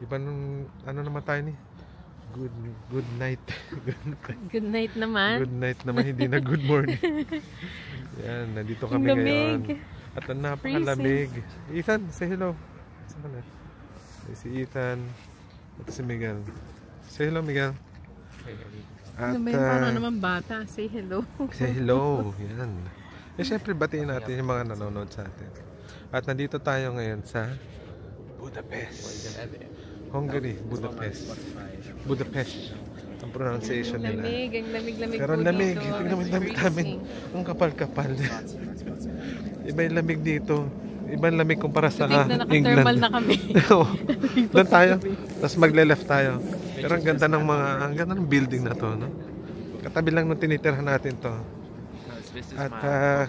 Iba nung, ano naman tayo ni? Good night. Good night naman. Good night naman, hindi na good morning. Yan, nandito kami ngayon. At ang napakalamig. Ethan, say hello. Saan na? Si Ethan. At si Miguel. Say hello, Miguel. At, parang naman bata. Say hello. Say hello. Yan. Eh, syempre, batiin natin yung mga nanonood sa atin. At nandito tayo ngayon sa Budapest. Hungary, Budapest. Budapest. Ang pronunciation nila. Ang lamig pero ang lamig. Tingnan mo yung lamig namin. Ang kapal-kapal. Iba yung lamig dito. Iba yung lamig kumpara sa England. Naka-thermal na kami. Doon tayo. Tapos magle-left tayo. Pero ang ganda ng building na to, no? Katabi lang nung tinitirhan natin to. At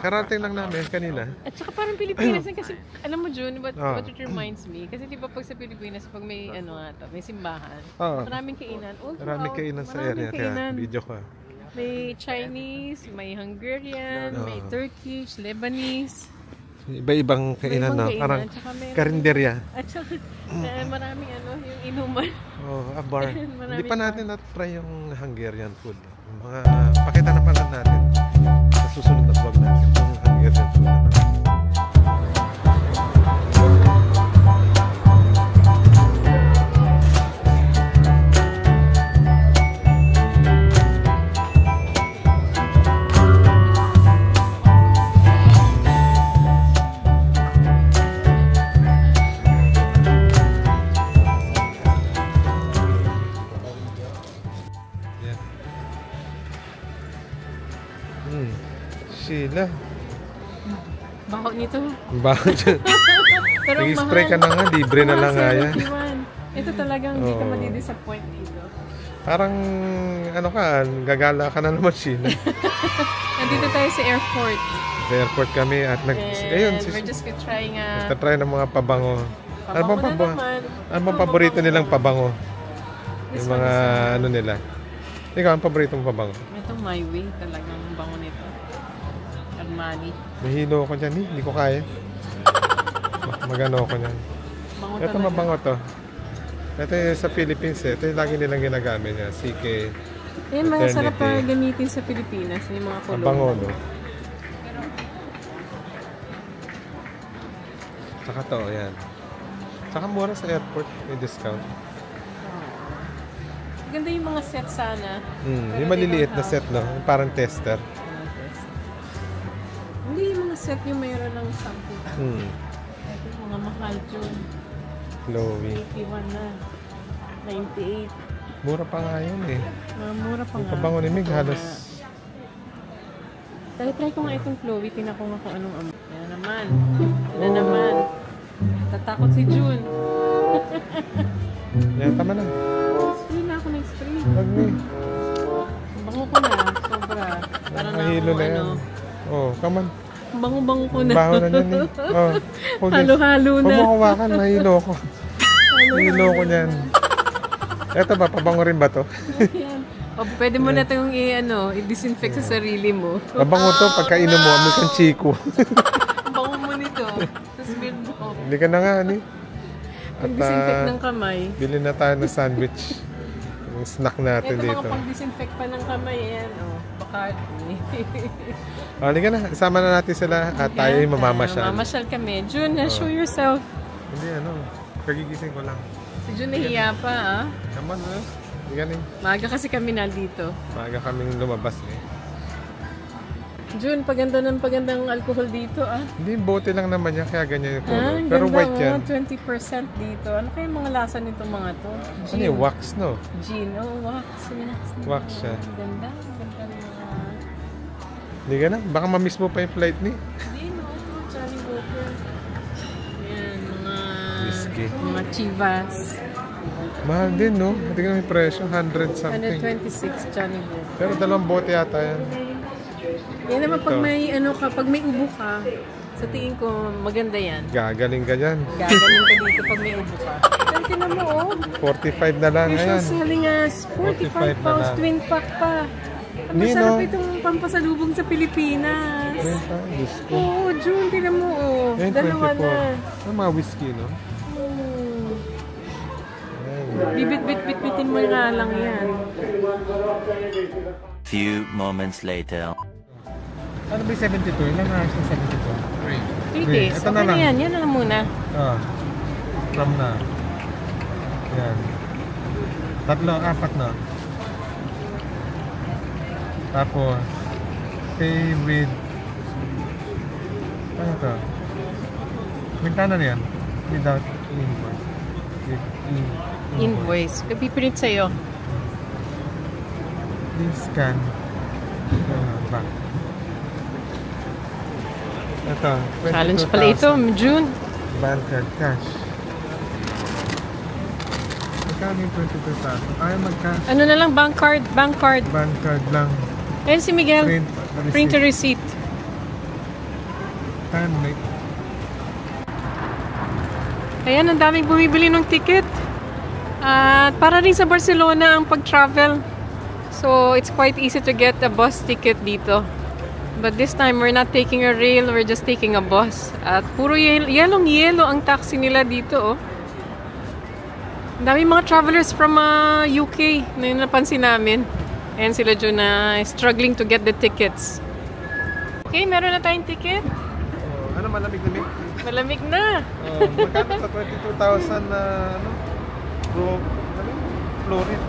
karating lang namin kanina. At saka parang Pilipinas kasi alam mo June, what it reminds me, kasi di ba pag sa Pilipinas pag may may simbahan, maraming kainan. Maraming kainan sa area kaya video ko. May Chinese, may Hungarian, may Turkish, Lebanese. Iba-ibang kainan, no? Parang karinderya. At saka maraming yung inuman. A bar. Hindi pa natin na-try yung Hungarian food. Pakita na pala natin sa susunod na vlog natin yung Hungarian food. Sheila. Baho nito. Baho dyan. Nag-spray ka na nga, libre na lang nga yan. Ito talagang hindi ka madidisappoint dito. Parang gagala ka na naman, Sheila. Nandito tayo sa airport. Sa airport kami at we're just trying nagtatry ng mga pabango. Ano bang paborito nilang pabango? Yung mga nila. Ikaw, ang paborito mong pabango? Ito My Way talagang bango nito. Armani. Nahilo ko dyan, hindi ko kaya. Magano ko dyan. Ito mabango to. Ito yung sa Philippines ito yung lagi nilang ginagamit niya. CK. Yan, mga sarap pa gamitin sa Pilipinas. Yung mga kulong. Mabango, no? Tsaka to, yan. Tsaka mura sa airport. May discount. Ganda yung mga set sana. Yung maliliit na set, no? Parang tester. Hindi yung mga set yung mayroon ng sample. Ito yung mga mahal dyan. Chloe. 81 na. 98. Mura pa nga yun eh. Mura pa nga. Pabango ni Mig, halos. Try ko nga itong Chloe. Tinan ko nga kung anong amoy. Yan naman. Yan naman. Tatakot si June. Yan, tama na. Spray na ako ng spray. Wag na. Bango ko na. Sobra. Para na Mahilo na yan. Come on. Bango-bango ko na. Baho na yan eh. Halo-halo na. Huwag mo hawakan, mahilo ko. Mahilo ko niyan. Eto ba, pabango rin ba to? Pwede mo na itong i-disinfect sa sarili mo. Pabango to, pagkainom mo, amoy kang chiko. Bango mo nito. Tapos build mo. Hindi ka na nga, Pag-disinfect ng kamay. Bilhin na tayo ng sandwich. Yung snack natin dito. Ito mga pag-disinfect pa ng kamay, yan. Bacardi. Halika na, isama na natin sila at tayo yung mamamasyal. Mamasyal kami. June, show yourself. Hindi, kagigising ko lang. Si June nahiya pa, Naman, hindi galing. Maaga kasi kami nandito. Maaga kaming lumabas eh. June, pagandang alcohol dito, Hindi, bote lang naman yan, kaya ganyan yung color. Pero ganda, white yan. 20% dito. Ano kaya yung mga lasa nito mga to? Ano yung wax, no? Gin, wax. Wax siya. Ganda mga... Hindi ka na? Baka mamiss mo pa yung flight ni? Hindi, Johnny Walker. Yan, mga... Whiskey. Mga chivas. Mahal din, no? Tingnan mo yung presyo, 100 something. 126 Johnny Walker. Pero 2 bote yata yan. Yan naman pag may pag may ubo ka, sa tingin ko maganda yan. Gagaling ka dyan. Gagaling ka dito pag may ubo ka. Tingnan mo, 45 na lang, ayan. Selling us 45 pounds, twin pack pa. Masarap itong pampasalubong sa Pilipinas. Oo, June, tingnan mo, Ayan, dalawa 24. na. Ano mga whiskey, no? Bibit-bit-bit-bitin mo nga lang yan. Few moments later. Ano ba yung 72? Ilan na yung 72? 3 days. Ito na Okay na lang. yan. Yan na lang muna. From na. Yan. 3, 4 na. Tapos, pay with... Ano ito? Magkano na yan? Without invoice. With Invoice. Piprint sa'yo. Please scan. Back. Ito. Challenge pala ito. June. Bank card cash. Magkano yung 22,000? Kaya mag-cash. Ano na lang, bank card. Bank card. Bank card lang. Ayun si Miguel. Print a receipt. Handmade. Ayan, ang daming bumibili ng ticket. At para rin sa Barcelona ang pag-travel. So, it's quite easy to get a bus ticket dito. But this time, we're not taking a rail. We're just taking a bus. At puro yellow ang taxi nila dito, oh. Ang daming mga travelers from UK na yung napansin namin. Ayan sila dyan na struggling to get the tickets. Okay, meron na tayong ticket. Ano, malamig-lamig? Malamig na. Magkano sa 22,000 na Florid.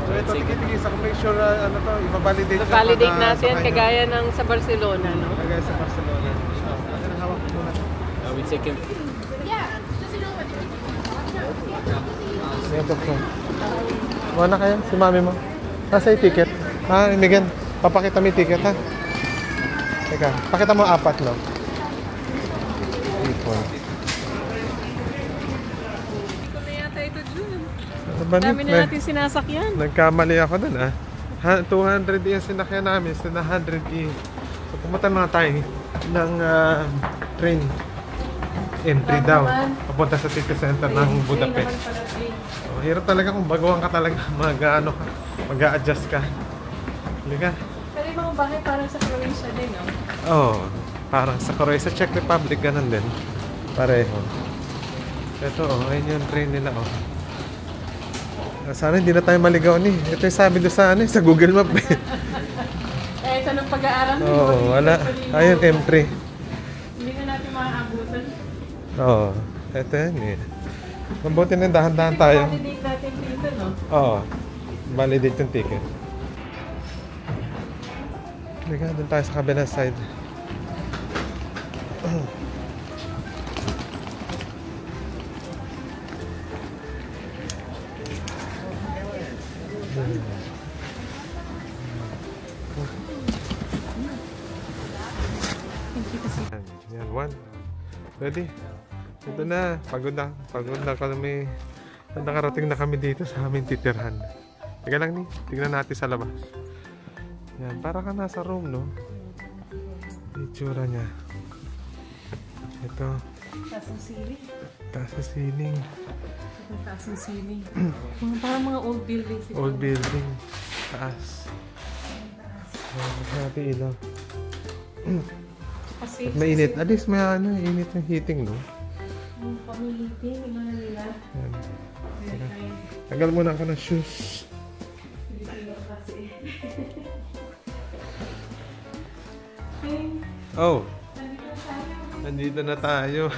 So ito, tigil-tigil sa make sure ano to, i-validate natin kagaya ng sa Barcelona, no? Kagaya sa Barcelona. Ano ang hawak ko muna? We take him. Ito po. Wala na kayo? Si mami mo? Nasa yung ticket? Miguel, papakita mo yung ticket, ha? Teka, pakita mo 4, no? 3, 4. Ito na yata ito, June. Dami na natin sinasakyan. Nagkamali ako dun, 200 yung sinakyan namin, so na 100 So pumunta na tayo ng train entry daw. Papunta sa city center ng Budapest. So, hirap talaga kung baguhan ka talaga, mag-a-adjust ka. Halika. Pero yung mga bahay parang sa Croatia din, no? Oo, parang sa Croatia, Czech Republic, ganun din. Pareho. Ito, ayun yung train nila, Sana hindi na tayo maligaw ni. Ito yung sabi doon sa, sa Google Map. Ito ng pag-aaral. Oo, wala. Ayun, M3. Hindi na natin makakabutan. Oo, ito yan Mabuti na dahan-dahan tayo. Validate natin dito, no? Oo, validate yung ticket. Halika, doon tayo sa kabilang side. Yan, 1. Ready? Ito na. Pagod na kami. Nakarating na kami dito sa aming titirhan. Teka lang tignan natin sa labas. Yan, para ka nasa room, no? Itsura niya. Ito. Taas ng ceiling. Taas ng ceiling. Taas ng ceiling. Parang mga old buildings. Old building. Taas. Sa natin ilaw. At mainit. At least may init yung heating, no? Pamihiting, mga nila. Yan. Tagal muna ako ng shoes. Oh. Nandito na tayo.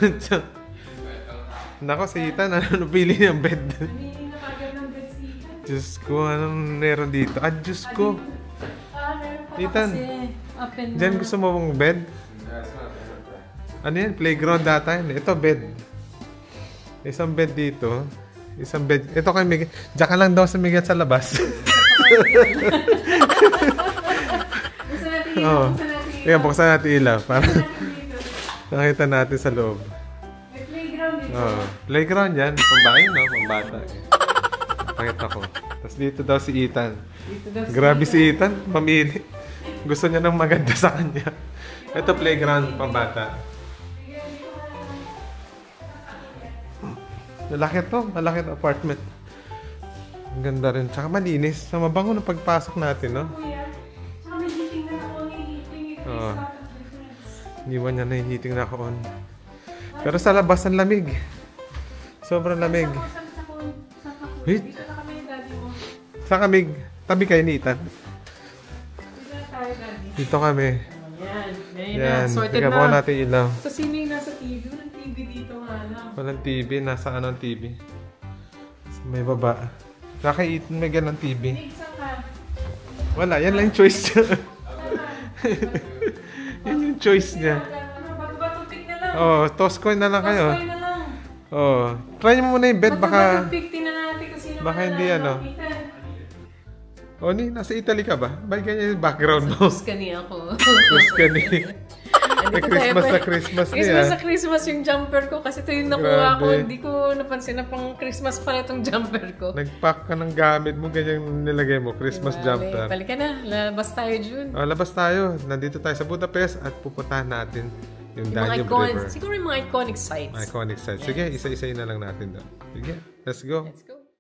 Nako, si Ethan, pili niyang bed? Diyos ko, anong meron dito? Diyos ko. Ethan, dyan gusto mo mong bed? Ano yan? Playground data yan. Ito, bed. Isang bed dito. Isang bed. Ito kay Miguel. Diyan ka lang daw sa Miguel sa labas. Oo. Kaya buksan natin ilaw para nakita natin sa loob. May playground dito. Playground yan. Pambahay, no? Pambata. Pakita ko. Tapos dito daw si Ethan. Grabe si Ethan. Mamili. Gusto niya ng maganda sa kanya. Ito playground, pambata. Malaki to. Malaki to apartment. Ang ganda rin. Tsaka malinis. Mabango na pagpasok natin, no? Tsaka may heating na ako. Hindi ba niya na yung heating na on? Pero sa labas ang lamig. Sobrang lamig. Wait. Dito na kami, daddy mo. Saan kami? Tabi kayo ni Ethan. Dito na tayo, daddy. Dito kami. Yan. Yan. Sorted Ikaw na. natin ilaw. So, sino yung nasa TV? Walang TV dito nga lang. Walang TV. Nasa ano ang TV? May baba. Kakain may ganang TV. Isa ka. Wala. Yan lang yung choice niya. Yan yung choice niya. Ano, bato-bato-pick na lang. Oh, toss coin na lang kayo. Toss coin na lang. Oh, try mo muna yung bed. Baka... Bato-bato-pick, tingnan natin kung sino Baka hindi manalo. ano. Ethan. Oh, nasa Italy ka ba? Bakit ganyan yung background mo? Tuscany ako. Tuscany. May Christmas na Christmas niya. Christmas na Christmas yung jumper ko kasi ito yung nakuha ko. Grabe. Hindi ko napansin na pang Christmas pala itong jumper ko. Nag-pack ka ng gamit mo, ganyan nilagay mo. Christmas jumper. Balik ka na. Labas tayo, June. Oh, labas tayo. Nandito tayo sa Budapest at pupuntahan natin yung Danube River. Siguro yung mga iconic sites. Iconic sites. Sige, isa-isayin na lang natin doon. Sige, let's go. Let's go.